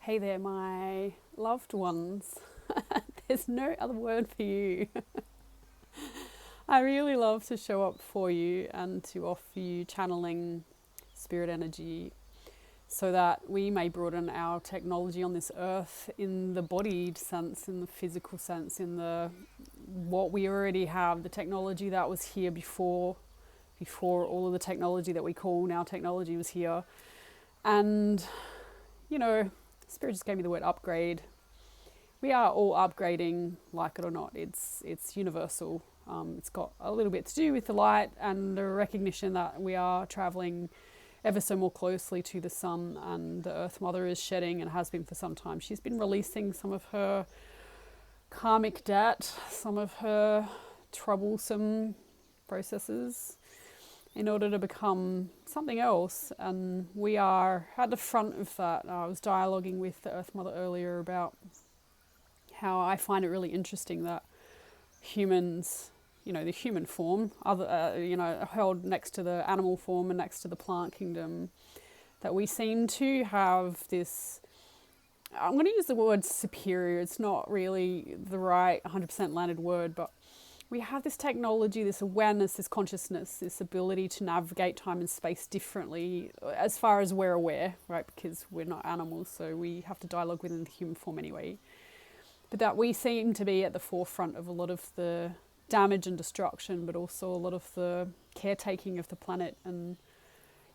Hey there, my loved ones. There's no other word for you. I really love to show up for you and to offer you channeling spirit energy so that we may broaden our technology on this earth in the bodied sense, in the physical sense, in the what we already have, the technology that was here before all of the technology that we call now technology was here. And, you know, Spirit just gave me the word upgrade. We are all upgrading, like it or not. It's universal. It's got a little bit to do with the light and the recognition that we are traveling ever so more closely to the sun, and the Earth Mother is shedding and has been for some time. She's been releasing some of her karmic debt, some of her troublesome processes in order to become something else, and we are at the front of that. I was dialoguing with the Earth Mother earlier about how I find it really interesting that humans, the human form, held next to the animal form and next to the plant kingdom, that we seem to have this, I'm going to use the word superior, it's not really the right 100% landed word, but we have this technology, this awareness, this consciousness, this ability to navigate time and space differently as far as we're aware, right? Because we're not animals, so we have to dialogue within the human form anyway. But that we seem to be at the forefront of a lot of the damage and destruction, but also a lot of the caretaking of the planet. And,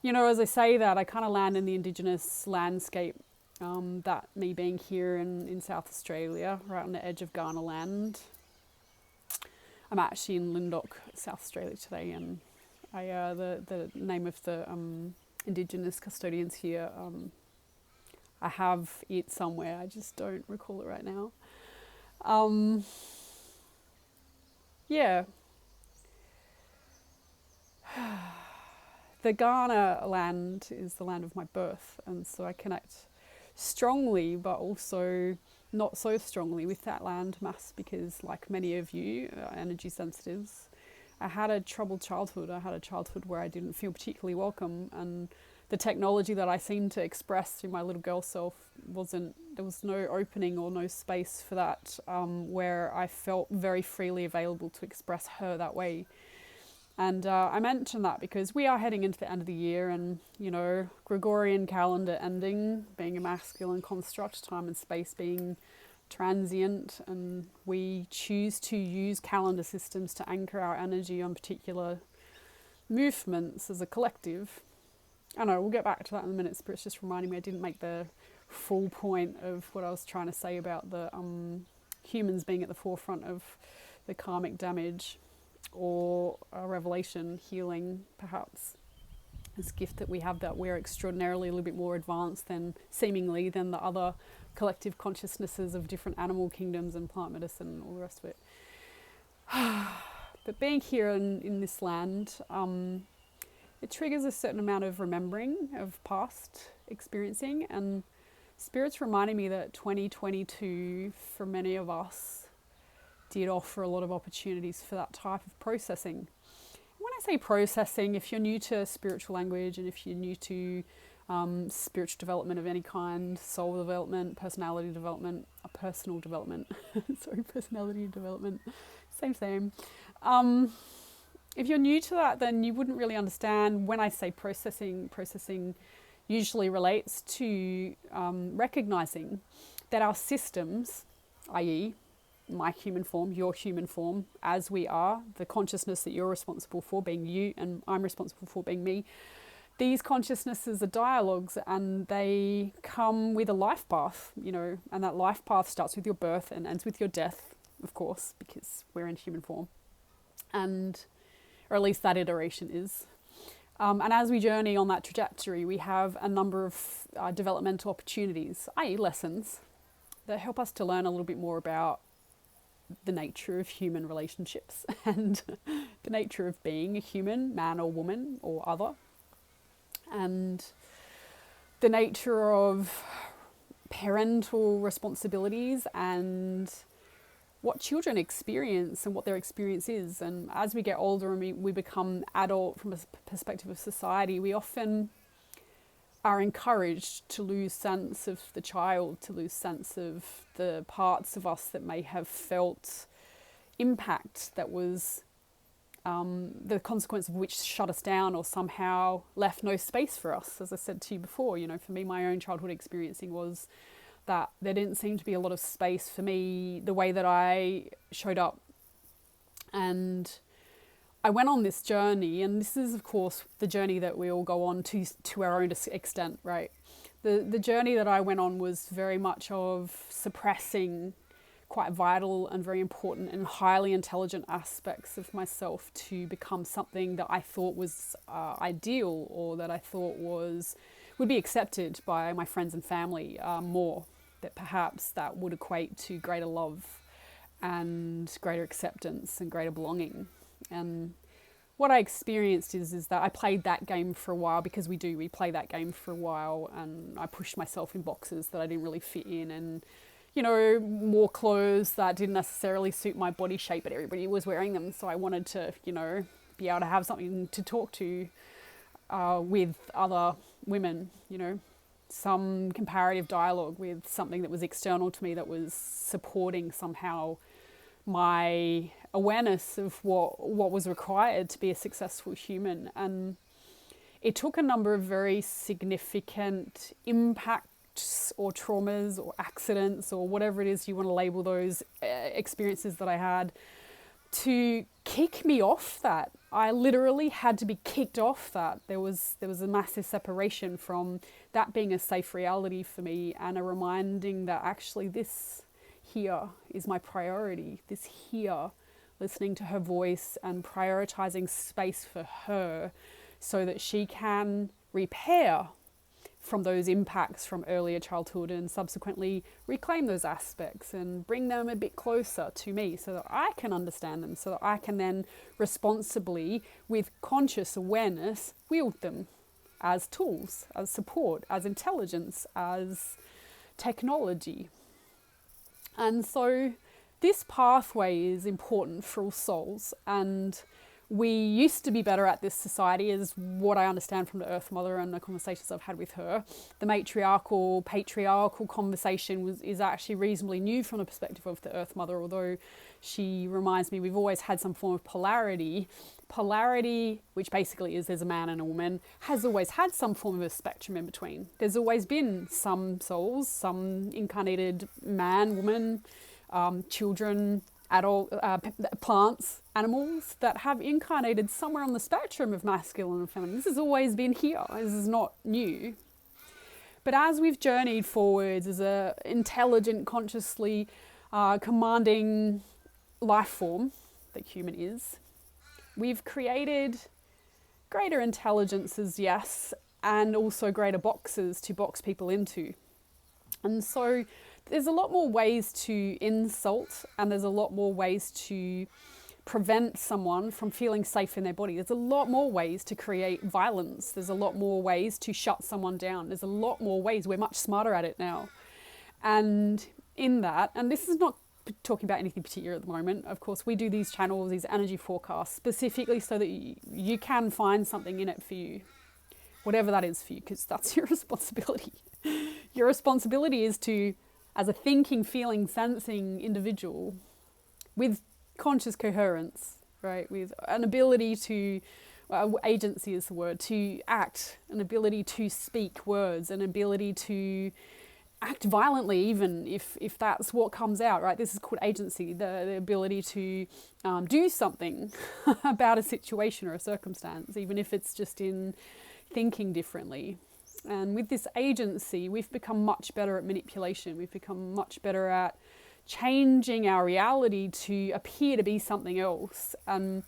as I say that, I kind of land in the Indigenous landscape, that me being here in South Australia, right on the edge of Ghana land. I'm actually in Lindok, South Australia today, and the name of the Indigenous custodians here, I have it somewhere, I just don't recall it right now. Yeah. The Ghana land is the land of my birth, and so I connect strongly, but also not so strongly with that land mass, because like many of you energy sensitives, I had a troubled childhood. I had a childhood where I didn't feel particularly welcome, and the technology that I seemed to express through my little girl self there was no opening or no space for that, where I felt very freely available to express her that way. And I mention that because we are heading into the end of the year, and, Gregorian calendar ending, being a masculine construct, time and space being transient, and we choose to use calendar systems to anchor our energy on particular movements as a collective. I know, we'll get back to that in a minute. Spirit's just reminding me I didn't make the full point of what I was trying to say about the humans being at the forefront of the karmic damage, or a revelation, healing, perhaps. This gift that we have, that we're extraordinarily a little bit more advanced than the other collective consciousnesses of different animal kingdoms and plant medicine and all the rest of it. But being here in this land, it triggers a certain amount of remembering of past experiencing, and Spirit's reminding me that 2022, for many of us, did offer a lot of opportunities for that type of processing. When I say processing, if you're new to spiritual language, and if you're new to spiritual development of any kind, soul development, personality development, personal development, personality development, same. If you're new to that, then you wouldn't really understand when I say processing. Processing usually relates to recognizing that our systems, i.e., my human form, your human form, as we are, the consciousness that you're responsible for being you and I'm responsible for being me, these consciousnesses are dialogues, and they come with a life path, and that life path starts with your birth and ends with your death, of course, because we're in human form, or at least that iteration is. And as we journey on that trajectory, we have a number of developmental opportunities, i.e. lessons, that help us to learn a little bit more about the nature of human relationships and the nature of being a human, man or woman or other, and the nature of parental responsibilities and what children experience and what their experience is. And as we get older and we become adult from a perspective of society, we often are encouraged to lose sense of the child, to lose sense of the parts of us that may have felt impact that was the consequence of which shut us down or somehow left no space for us. As I said to you before, for me, my own childhood experiencing was that there didn't seem to be a lot of space for me the way that I showed up. And I went on this journey, and this is, of course, the journey that we all go on to our own extent, right? The journey that I went on was very much of suppressing quite vital and very important and highly intelligent aspects of myself to become something that I thought was ideal, or that I thought would be accepted by my friends and family more, that perhaps that would equate to greater love and greater acceptance and greater belonging. And what I experienced is that I played that game for a while, because we play that game for a while, and I pushed myself in boxes that I didn't really fit in, and more clothes that didn't necessarily suit my body shape, but everybody was wearing them. So I wanted to, be able to have something to talk to with other women, some comparative dialogue with something that was external to me, that was supporting somehow my awareness of what was required to be a successful human. And it took a number of very significant impacts or traumas or accidents or whatever it is you want to label those experiences that I had to kick me off that. I literally had to be kicked off that. There was a massive separation from that being a safe reality for me, and a reminding that actually this here is my priority. This here, listening to her voice and prioritizing space for her so that she can repair from those impacts from earlier childhood, and subsequently reclaim those aspects and bring them a bit closer to me so that I can understand them, so that I can then responsibly, with conscious awareness, wield them as tools, as support, as intelligence, as technology. And so this pathway is important for all souls, and we used to be better at this society, is what I understand from the Earth Mother and the conversations I've had with her. The matriarchal, patriarchal conversation is actually reasonably new from the perspective of the Earth Mother, although she reminds me we've always had some form of polarity. Polarity, which basically is there's a man and a woman, has always had some form of a spectrum in between. There's always been some souls, some incarnated man, woman, children, adult plants, animals that have incarnated somewhere on the spectrum of masculine and feminine. This has always been here. This is not new. But as we've journeyed forwards as a intelligent, consciously commanding life form that human is, we've created greater intelligences, yes, and also greater boxes to box people into. And so there's a lot more ways to insult, and there's a lot more ways to prevent someone from feeling safe in their body. There's a lot more ways to create violence. There's a lot more ways to shut someone down. There's a lot more ways. We're much smarter at it now. And in that, and this is not talking about anything particular at the moment, of course, we do these channels, these energy forecasts, specifically so that you can find something in it for you, whatever that is for you, because that's your responsibility. Your responsibility is to, as a thinking, feeling, sensing individual with conscious coherence, right? With an ability to, agency is the word, to act, an ability to speak words, an ability to act violently, even if that's what comes out, right? This is called agency, the ability to do something about a situation or a circumstance, even if it's just in thinking differently. And with this agency, we've become much better at manipulation. We've become much better at changing our reality to appear to be something else. And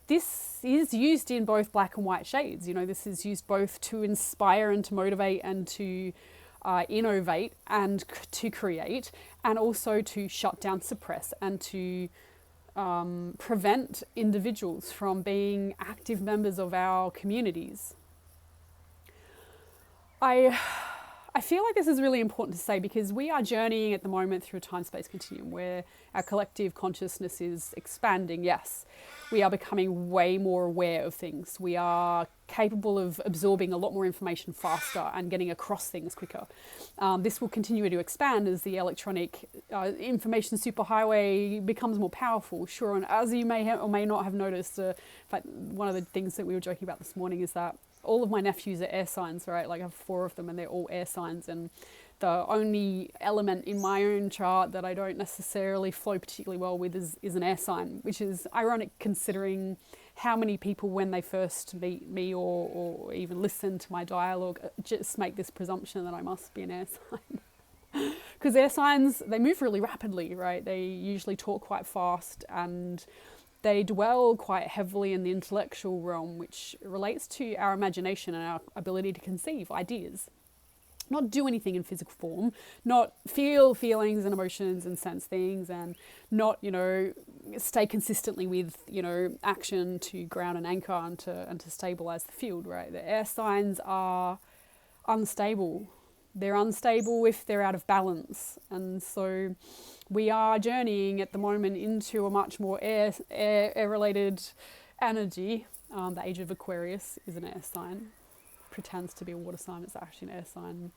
this is used in both black and white shades. This is used both to inspire and to motivate and to innovate and to create, and also to shut down, suppress, and to prevent individuals from being active members of our communities. I feel like this is really important to say, because we are journeying at the moment through a time-space continuum where Our collective consciousness is expanding, yes. We are becoming way more aware of things. We are capable of absorbing a lot more information faster and getting across things quicker. This will continue to expand as the electronic information superhighway becomes more powerful, sure. And as you may or may not have noticed, in fact, one of the things that we were joking about this morning is that all of my nephews are air signs, right? Like I have 4 of them and they're all air signs. And the only element in my own chart that I don't necessarily flow particularly well with is an air sign, which is ironic considering how many people, when they first meet me or even listen to my dialogue, just make this presumption that I must be an air sign. Because air signs, they move really rapidly, right? They usually talk quite fast and they dwell quite heavily in the intellectual realm, which relates to our imagination and our ability to conceive ideas. Not do anything in physical form, not feel feelings and emotions and sense things, and not, stay consistently with, action to ground and anchor and to stabilize the field, right? The air signs are unstable. They're unstable if they're out of balance. And so we are journeying at the moment into a much more air-related energy. The age of Aquarius is an air sign. Pretends to be a water sign, it's actually an air sign.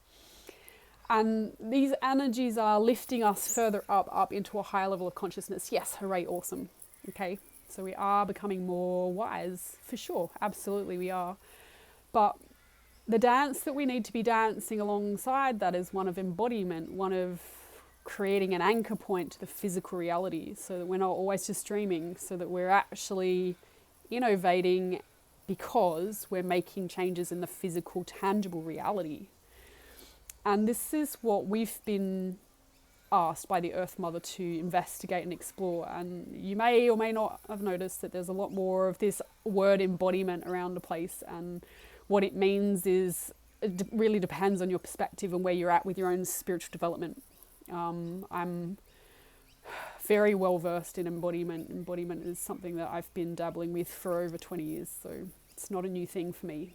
And these energies are lifting us further up into a higher level of consciousness. Yes, hooray, awesome. Okay, so we are becoming more wise, for sure. Absolutely we are. But the dance that we need to be dancing alongside that is one of embodiment, one of creating an anchor point to the physical reality, so that we're not always just dreaming, so that we're actually innovating because we're making changes in the physical, tangible reality. And this is what we've been asked by the Earth Mother to investigate and explore. And you may or may not have noticed that there's a lot more of this word embodiment around the place. And what it means is, it really depends on your perspective and where you're at with your own spiritual development. I'm very well versed in embodiment. Embodiment is something that I've been dabbling with for over 20 years. So it's not a new thing for me,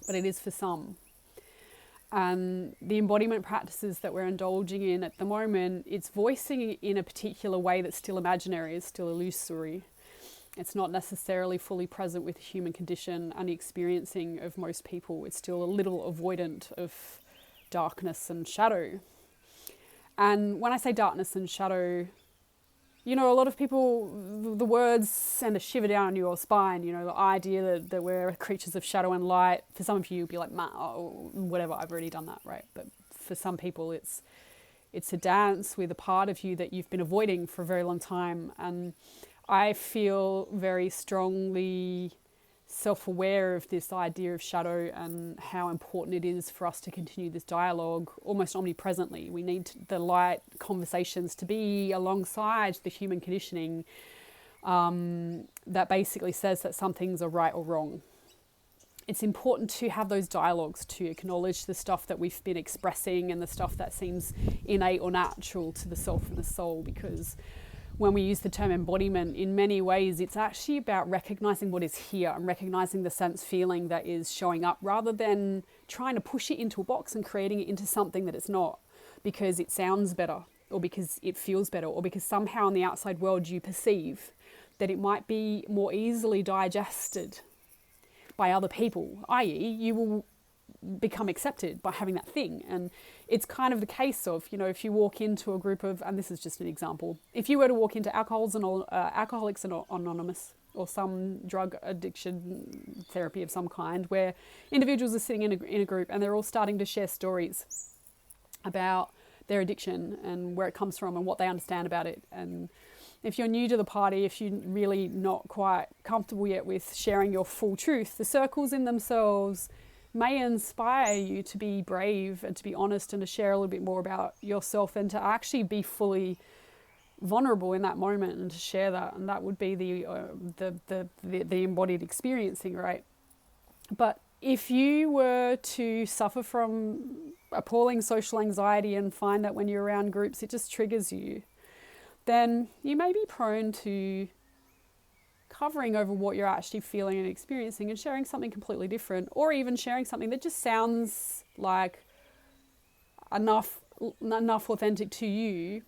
but it is for some. And the embodiment practices that we're indulging in at the moment, it's voicing in a particular way that's still imaginary, is still illusory. It's not necessarily fully present with the human condition and the experiencing of most people. It's still a little avoidant of darkness and shadow. And when I say darkness and shadow, a lot of people, the words send a shiver down your spine, the idea that we're creatures of shadow and light. For some of you, you'll be like, whatever, I've already done that, right? But for some people, it's a dance with a part of you that you've been avoiding for a very long time. And I feel very strongly self-aware of this idea of shadow and how important it is for us to continue this dialogue almost omnipresently. We need the light conversations to be alongside the human conditioning that basically says that some things are right or wrong. It's important to have those dialogues, to acknowledge the stuff that we've been expressing and the stuff that seems innate or natural to the self and the soul, because when we use the term embodiment, in many ways, it's actually about recognizing what is here and recognizing the sense feeling that is showing up, rather than trying to push it into a box and creating it into something that it's not, because it sounds better or because it feels better or because somehow in the outside world you perceive that it might be more easily digested by other people, i.e. you will become accepted by having that thing. And it's kind of the case of, if you walk into a group of, and this is just an example, if you were to walk into Alcoholics Anonymous or some drug addiction therapy of some kind, where individuals are sitting in a group and they're all starting to share stories about their addiction and where it comes from and what they understand about it. And if you're new to the party, if you're really not quite comfortable yet with sharing your full truth, the circles in themselves may inspire you to be brave and to be honest and to share a little bit more about yourself and to actually be fully vulnerable in that moment and to share that. And that would be the embodied experiencing, right? But if you were to suffer from appalling social anxiety and find that when you're around groups it just triggers you, then you may be prone to covering over what you're actually feeling and experiencing and sharing something completely different, or even sharing something that just sounds like enough authentic to you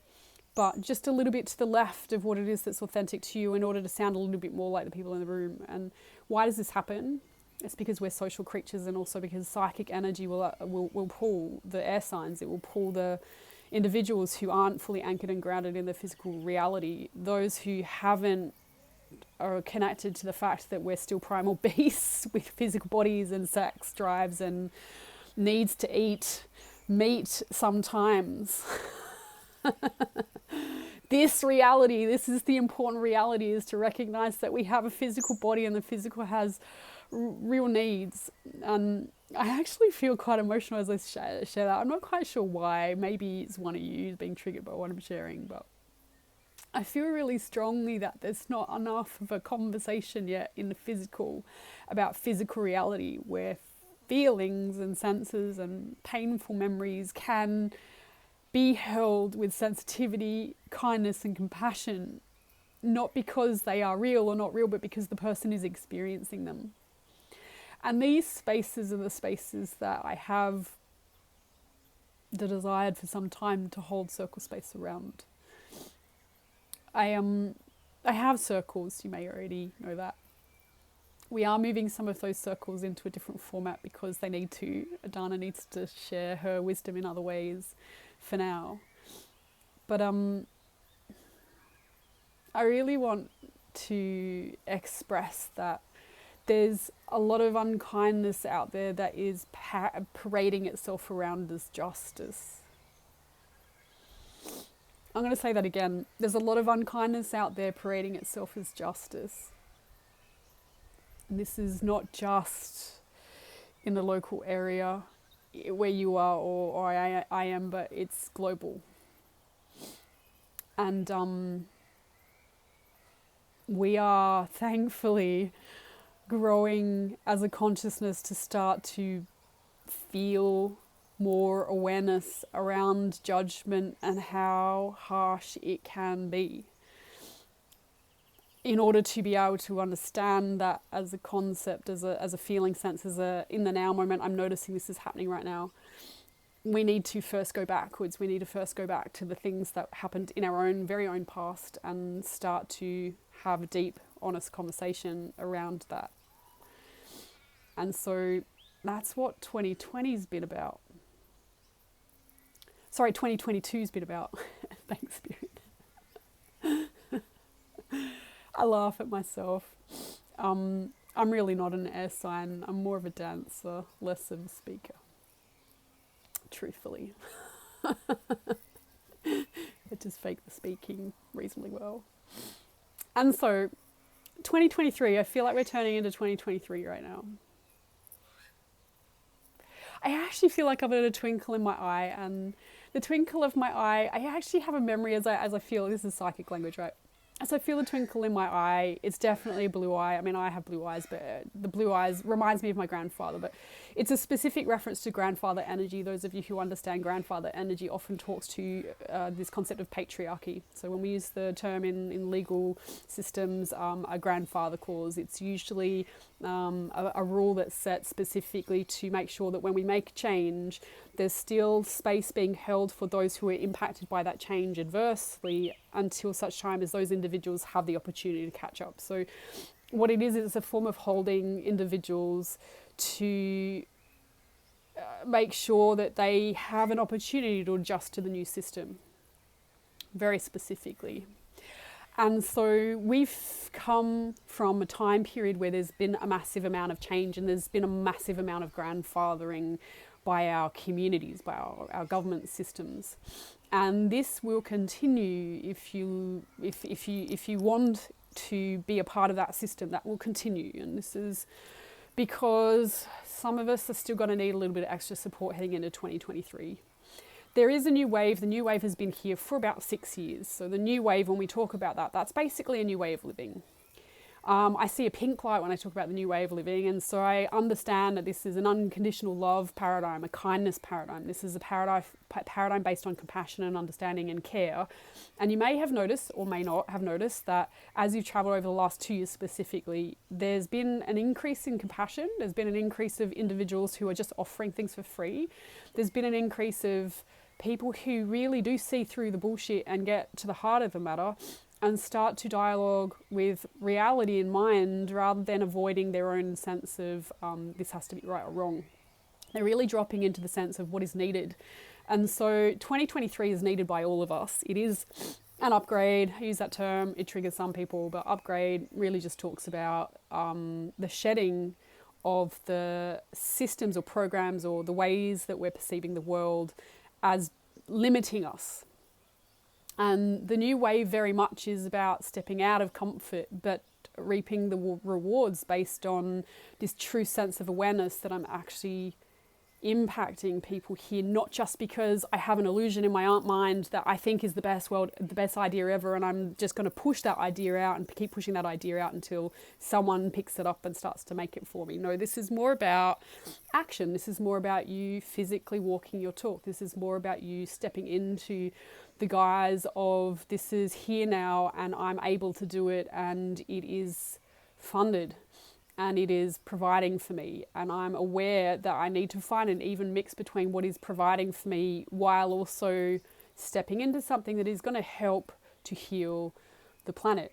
but just a little bit to the left of what it is that's authentic to you in order to sound a little bit more like the people in the room. And why does this happen? It's because we're social creatures, and also because psychic energy will pull the air signs. It will pull the individuals who aren't fully anchored and grounded in the physical reality, those who haven't are connected to the fact that we're still primal beasts with physical bodies and sex drives and needs to eat meat sometimes. This reality, this is the important reality, is to recognize that we have a physical body and the physical has real needs. I actually feel quite emotional as I share that. I'm not quite sure why. Maybe it's one of you who's being triggered by what I'm sharing, but I feel really strongly that there's not enough of a conversation yet in the physical about physical reality, where feelings and senses and painful memories can be held with sensitivity, kindness and compassion, not because they are real or not real, but because the person is experiencing them. And these spaces are the spaces that I have desired for some time to hold circle space around. I have circles, you may already know that. We are moving some of those circles into a different format because they need to. Adana needs to share her wisdom in other ways for now. But I really want to express that there's a lot of unkindness out there that is parading itself around as justice. I'm going to say that again. There's a lot of unkindness out there parading itself as justice. And this is not just in the local area where you are or I am, but it's global. And we are thankfully growing as a consciousness to start to feel more awareness around judgment and how harsh it can be, in order to be able to understand that as a concept, as a feeling sense, in the now moment. I'm noticing this is happening right now. We need to first go backwards. We need to first go back to the things that happened in our own very own past and start to have a deep, honest conversation around that. And so that's what 2020's been about. Sorry, 2022's been about. Thanks, Spirit. I laugh at myself. I'm really not an air sign. I'm more of a dancer, less of a speaker. Truthfully. I just fake the speaking reasonably well. And so, 2023, I feel like we're turning into 2023 right now. I actually feel like I've got a twinkle in my eye, and the twinkle of my eye, I actually have a memory as I feel, this is psychic language, right? As I feel the twinkle in my eye, it's definitely a blue eye. I mean, I have blue eyes, but the blue eyes reminds me of my grandfather, but it's a specific reference to grandfather energy. Those of you who understand grandfather energy often talks to this concept of patriarchy. So when we use the term in legal systems, a grandfather clause, it's usually a rule that's set specifically to make sure that when we make change, there's still space being held for those who are impacted by that change adversely until such time as those individuals have the opportunity to catch up. So what it is a form of holding individuals to make sure that they have an opportunity to adjust to the new system, very specifically. And so we've come from a time period where there's been a massive amount of change, and there's been a massive amount of grandfathering by our communities, by our government systems. And this will continue if you want to be a part of that system. That will continue. And this is because some of us are still going to need a little bit of extra support heading into 2023. There is a new wave. The new wave has been here for about 6 years. So the new wave, when we talk about that, that's basically a new way of living. I see a pink light when I talk about the new way of living, and so I understand that this is an unconditional love paradigm, a kindness paradigm. This is a paradigm based on compassion and understanding and care. And you may have noticed, or may not have noticed, that as you've traveled over the last 2 years specifically, there's been an increase in compassion. There's been an increase of individuals who are just offering things for free. There's been an increase of people who really do see through the bullshit and get to the heart of the matter and start to dialogue with reality in mind rather than avoiding their own sense of this has to be right or wrong. They're really dropping into the sense of what is needed. And so 2023 is needed by all of us. It is an upgrade. I use that term. It triggers some people, but upgrade really just talks about the shedding of the systems or programs or the ways that we're perceiving the world as limiting us. And the new wave very much is about stepping out of comfort, but reaping the rewards based on this true sense of awareness that I'm actually impacting people here, not just because I have an illusion in my mind that I think is the best idea ever, and I'm just going to push that idea out and keep pushing that idea out until someone picks it up and starts to make it for me. No, this is more about action. This is more about you physically walking your talk. This is more about you stepping into the guise of this is here now and I'm able to do it, and it is funded and it is providing for me, and I'm aware that I need to find an even mix between what is providing for me while also stepping into something that is going to help to heal the planet,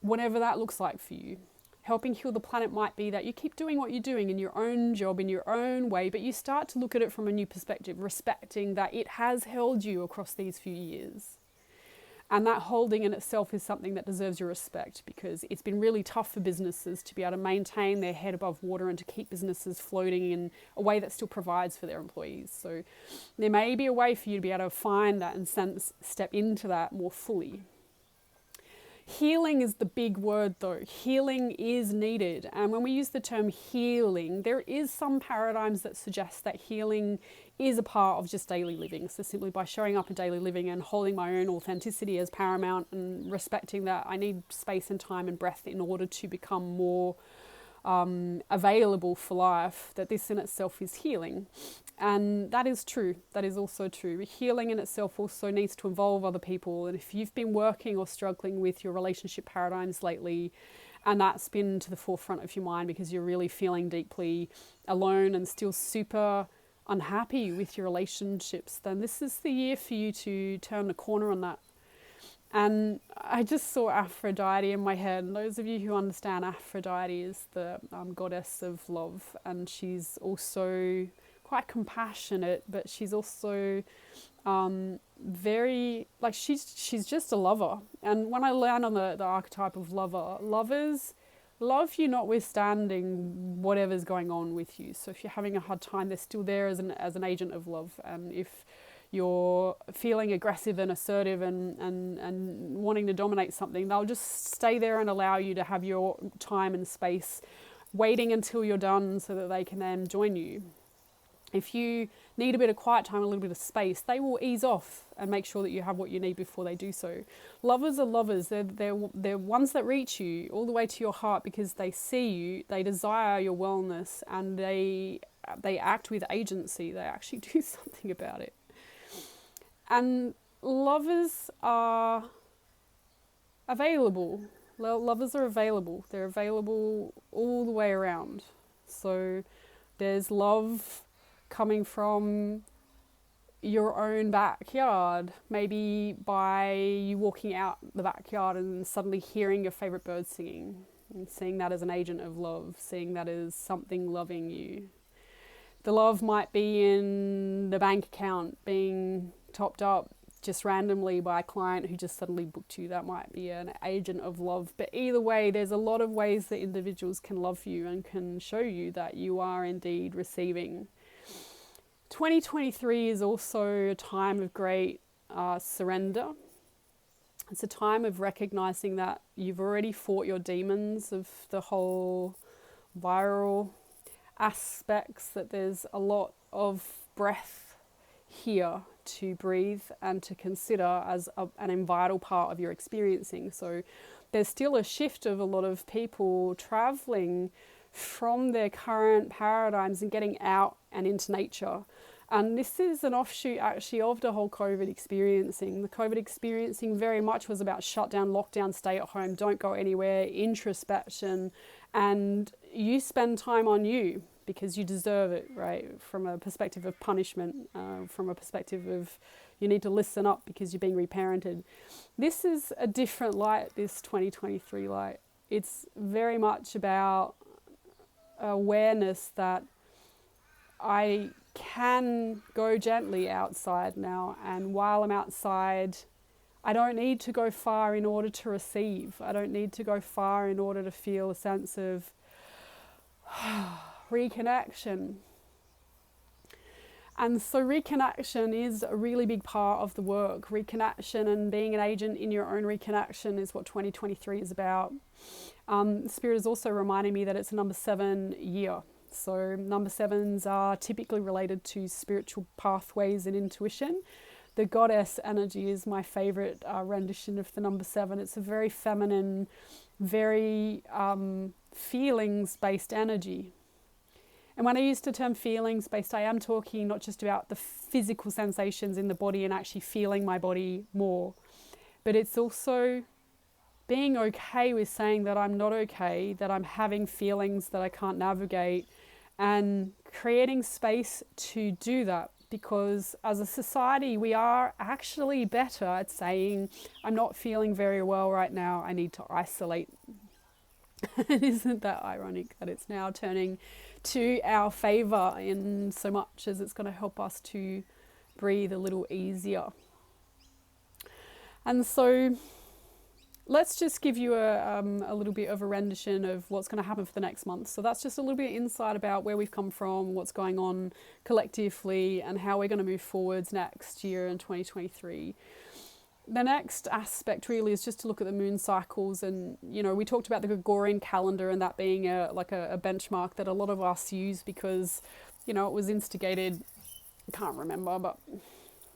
whatever that looks like for you. Helping heal the planet might be that you keep doing what you're doing in your own job, in your own way, but you start to look at it from a new perspective, respecting that it has held you across these few years. And that holding in itself is something that deserves your respect, because it's been really tough for businesses to be able to maintain their head above water and to keep businesses floating in a way that still provides for their employees. So there may be a way for you to be able to find that and step into that more fully. Healing is the big word though. Healing is needed. And when we use the term healing, there is some paradigms that suggest that healing is a part of just daily living. So simply by showing up in daily living and holding my own authenticity as paramount and respecting that I need space and time and breath in order to become more available for life, that this in itself is healing. And that is true. That is also true. Healing in itself also needs to involve other people. And if you've been working or struggling with your relationship paradigms lately, and that's been to the forefront of your mind because you're really feeling deeply alone and still super unhappy with your relationships, then this is the year for you to turn the corner on that. And I just saw Aphrodite in my head. And those of you who understand, Aphrodite is the goddess of love, and she's also quite compassionate, but she's also very, like, she's just a lover. And when I learn on the archetype of lover, lovers love you notwithstanding whatever's going on with you. So if you're having a hard time, they're still there as an agent of love. And if you're feeling aggressive and assertive and wanting to dominate something, they'll just stay there and allow you to have your time and space, waiting until you're done so that they can then join you. If you need a bit of quiet time, a little bit of space, they will ease off and make sure that you have what you need before they do so. Lovers are lovers. They're ones that reach you all the way to your heart because they see you, they desire your wellness, and they act with agency. They actually do something about it. And lovers are available. Lovers are available. They're available all the way around. So there's love coming from your own backyard, maybe by you walking out the backyard and suddenly hearing your favorite bird singing and seeing that as an agent of love, seeing that as something loving you. The love might be in the bank account being topped up just randomly by a client who just suddenly booked you. That might be an agent of love. But either way, there's a lot of ways that individuals can love you and can show you that you are indeed receiving. 2023 is also a time of great surrender. It's a time of recognizing that you've already fought your demons of the whole viral aspects, that there's a lot of breath here to breathe and to consider as an vital part of your experiencing. So there's still a shift of a lot of people traveling from their current paradigms and getting out and into nature. And this is an offshoot actually of the whole COVID experiencing. The COVID experiencing very much was about shutdown, lockdown, stay at home, don't go anywhere, introspection, and you spend time on you. because you deserve it, right? From a perspective of punishment, from a perspective of you need to listen up because you're being reparented. This is a different light, this 2023 light. It's very much about awareness that I can go gently outside now, and while I'm outside, I don't need to go far in order to receive. I don't need to go far in order to feel a sense of reconnection. And so reconnection is a really big part of the work. Reconnection and being an agent in your own reconnection is what 2023 is about. Spirit is also reminding me that it's a number 7 year. So number 7s are typically related to spiritual pathways and intuition. The goddess energy is my favorite rendition of the number 7. It's a very feminine, very feelings-based energy. And when I use the term feelings-based, I am talking not just about the physical sensations in the body and actually feeling my body more, but it's also being okay with saying that I'm not okay, that I'm having feelings that I can't navigate, and creating space to do that. Because as a society, we are actually better at saying, I'm not feeling very well right now, I need to isolate. Isn't that ironic that it's now turning to our favor in so much as it's going to help us to breathe a little easier? And so let's just give you a little bit of a rendition of what's going to happen for the next month. So that's just a little bit of insight about where we've come from, what's going on collectively, and how we're going to move forwards next year in 2023. The next aspect really is just to look at the moon cycles. And, you know, we talked about the Gregorian calendar and that being a benchmark that a lot of us use because, you know, it was instigated, I can't remember, but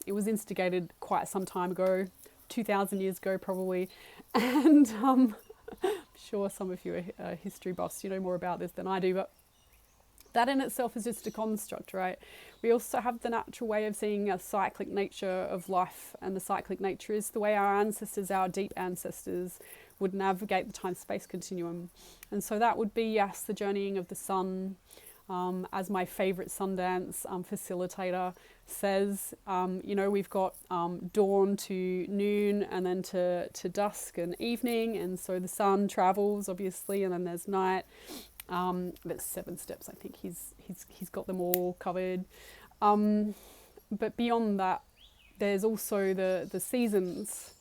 it was instigated quite some time ago, 2,000 years ago probably. And I'm sure some of you are history buffs, you know more about this than I do, but that in itself is just a construct, right? We also have the natural way of seeing a cyclic nature of life, and the cyclic nature is the way our ancestors, our deep ancestors, would navigate the time-space continuum. And so that would be, yes, the journeying of the sun, as my favorite Sundance facilitator says. You know, we've got dawn to noon and then to dusk and evening, and so the sun travels obviously, and then there's night. There's 7 steps. I think he's got them all covered. But beyond that, there's also the seasons.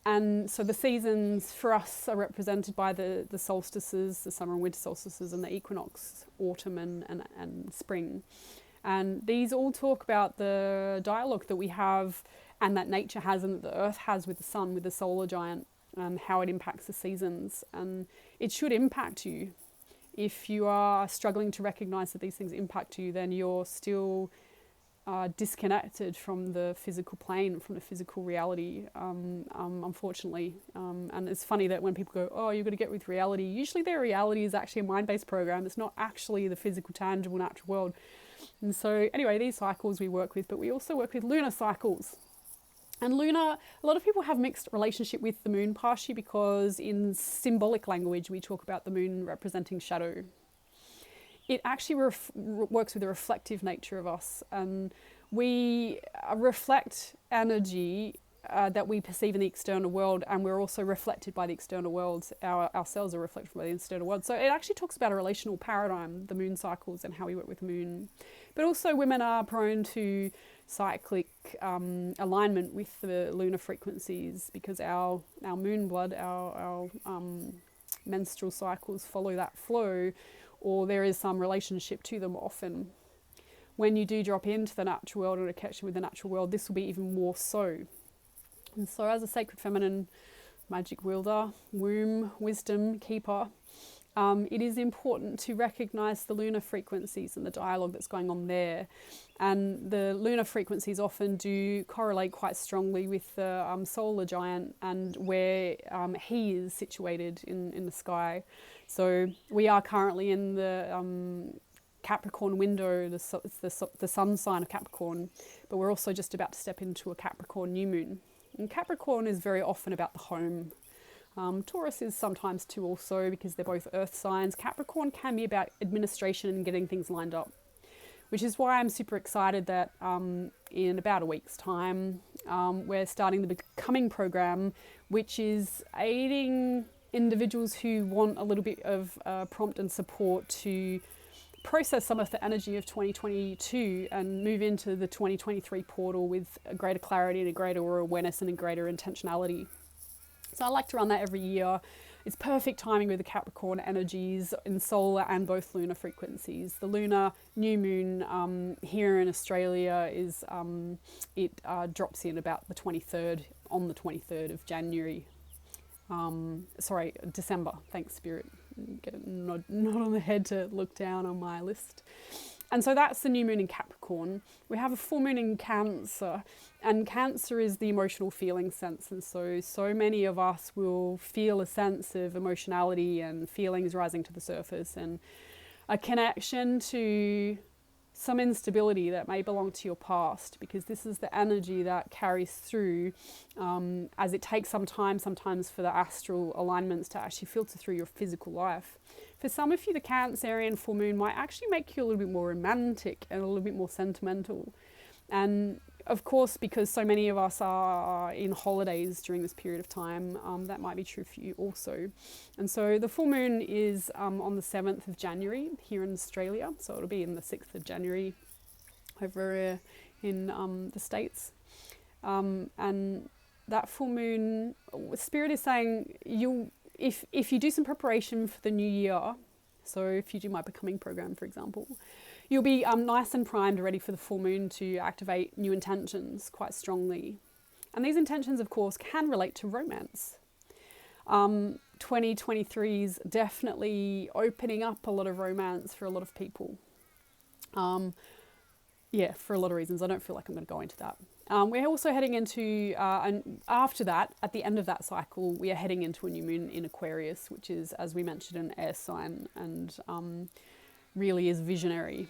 And so the seasons for us are represented by the solstices, the summer and winter solstices, and the equinox, autumn and spring. And these all talk about the dialogue that we have and that nature has and that the earth has with the sun, with the solar giant, and how it impacts the seasons. And it should impact you. If you are struggling to recognize that these things impact you, then you're still disconnected from the physical plane, from the physical reality, unfortunately. And it's funny that when people go, oh, you've got to get with reality, usually their reality is actually a mind-based program. It's not actually the physical, tangible, natural world. And so anyway, these cycles we work with, but we also work with lunar cycles. And lunar, a lot of people have mixed relationship with the moon, partially because in symbolic language, we talk about the moon representing shadow. It actually works with the reflective nature of us, and we reflect energy that we perceive in the external world, and we're also reflected by the external world. Ourselves are reflected by the external world. So it actually talks about a relational paradigm, the moon cycles, and how we work with the moon. But also women are prone to cyclic alignment with the lunar frequencies, because our moon blood, our menstrual cycles follow that flow, or there is some relationship to them often. When you do drop into the natural world or a connection with the natural world, this will be even more so. And so as a sacred feminine magic wielder, womb, wisdom, keeper, it is important to recognize the lunar frequencies and the dialogue that's going on there. And the lunar frequencies often do correlate quite strongly with the solar giant and where he is situated in the sky. So we are currently in the Capricorn window, the sun sign of Capricorn, but we're also just about to step into a Capricorn new moon. And Capricorn is very often about the home. Taurus is sometimes too also, because they're both earth signs. Capricorn can be about administration and getting things lined up, which is why I'm super excited that in about a week's time, we're starting the Becoming program, which is aiding individuals who want a little bit of prompt and support to process some of the energy of 2022 and move into the 2023 portal with a greater clarity and a greater awareness and a greater intentionality. So I like to run that every year. It's perfect timing with the Capricorn energies in solar and both lunar frequencies. The lunar new moon here in Australia is drops in about the 23rd, on the 23rd of January. December. Thanks, Spirit. Get a nod on the head to look down on my list. And so that's the new moon in Capricorn. We have a full moon in Cancer, and Cancer is the emotional feeling sense. And so many of us will feel a sense of emotionality and feelings rising to the surface, and a connection to some instability that may belong to your past, because this is the energy that carries through as it takes some time sometimes for the astral alignments to actually filter through your physical life. For some of you, the Cancerian full moon might actually make you a little bit more romantic and a little bit more sentimental. And of course, because so many of us are in holidays during this period of time, that might be true for you also. And so the full moon is on the 7th of January here in Australia. So it'll be in the 6th of January over in the States. And that full moon, Spirit is saying if you do some preparation for the new year, so if you do my Becoming program, for example, you'll be nice and primed, ready for the full moon to activate new intentions quite strongly. And these intentions, of course, can relate to romance. 2023's definitely opening up a lot of romance for a lot of people. For a lot of reasons. I don't feel like I'm going to go into that. We're also heading into, and after that, at the end of that cycle, we are heading into a new moon in Aquarius, which is, as we mentioned, an air sign, and really is visionary.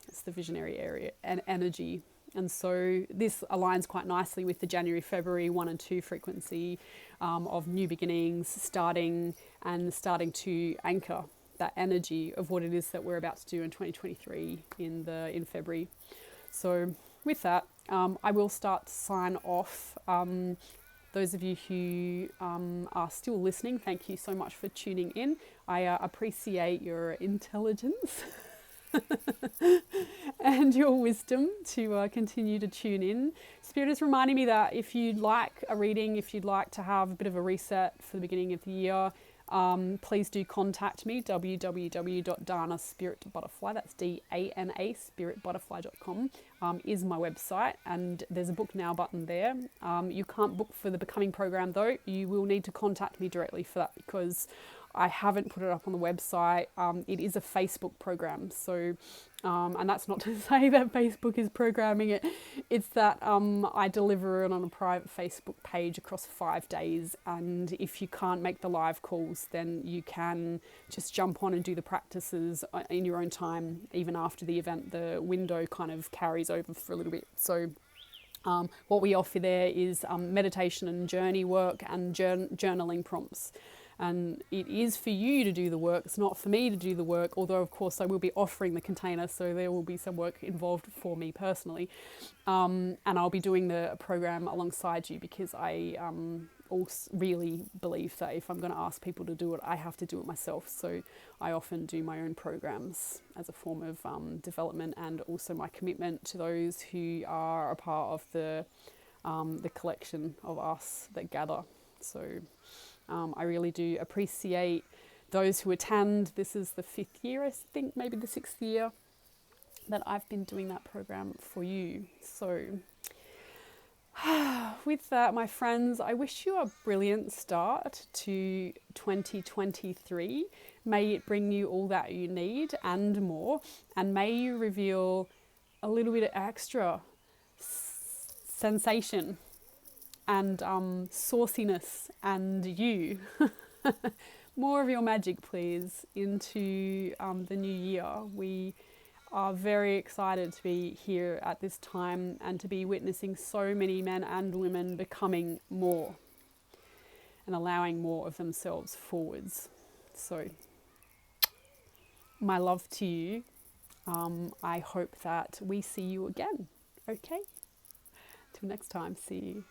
It's the visionary area and energy. And so this aligns quite nicely with the January, February 1 and 2 frequency of new beginnings, starting to anchor that energy of what it is that we're about to do in 2023 in February. So with that, I will start to sign off. Those of you who are still listening, thank you so much for tuning in. I appreciate your intelligence and your wisdom to continue to tune in. Spirit is reminding me that if you'd like a reading, if you'd like to have a bit of a reset for the beginning of the year, please do contact me, www.danaspiritbutterfly, that's D-A-N-A, spiritbutterfly.com is my website, and there's a book now button there. You can't book for the Becoming program though. You will need to contact me directly for that, because I haven't put it up on the website. It is a Facebook program, so and that's not to say that Facebook is programming it. It's that I deliver it on a private Facebook page across 5 days, and if you can't make the live calls, then you can just jump on and do the practices in your own time. Even after the event, the window kind of carries over for a little bit. So what we offer there is meditation and journey work and journaling prompts. And it is for you to do the work. It's not for me to do the work, although of course I will be offering the container, so there will be some work involved for me personally. And I'll be doing the program alongside you, because I also really believe that if I'm going to ask people to do it, I have to do it myself. So I often do my own programs as a form of development, and also my commitment to those who are a part of the collection of us that gather. So I really do appreciate those who attend. This is the 5th year, I think, maybe the 6th year that I've been doing that program for you. So with that, my friends, I wish you a brilliant start to 2023. May it bring you all that you need and more, and may you reveal a little bit of extra sensation and sauciness and you. More of your magic, please, into the new year. We are very excited to be here at this time and to be witnessing so many men and women becoming more. and allowing more of themselves forwards. So my love to you. I hope that we see you again. Okay? Till next time, see you.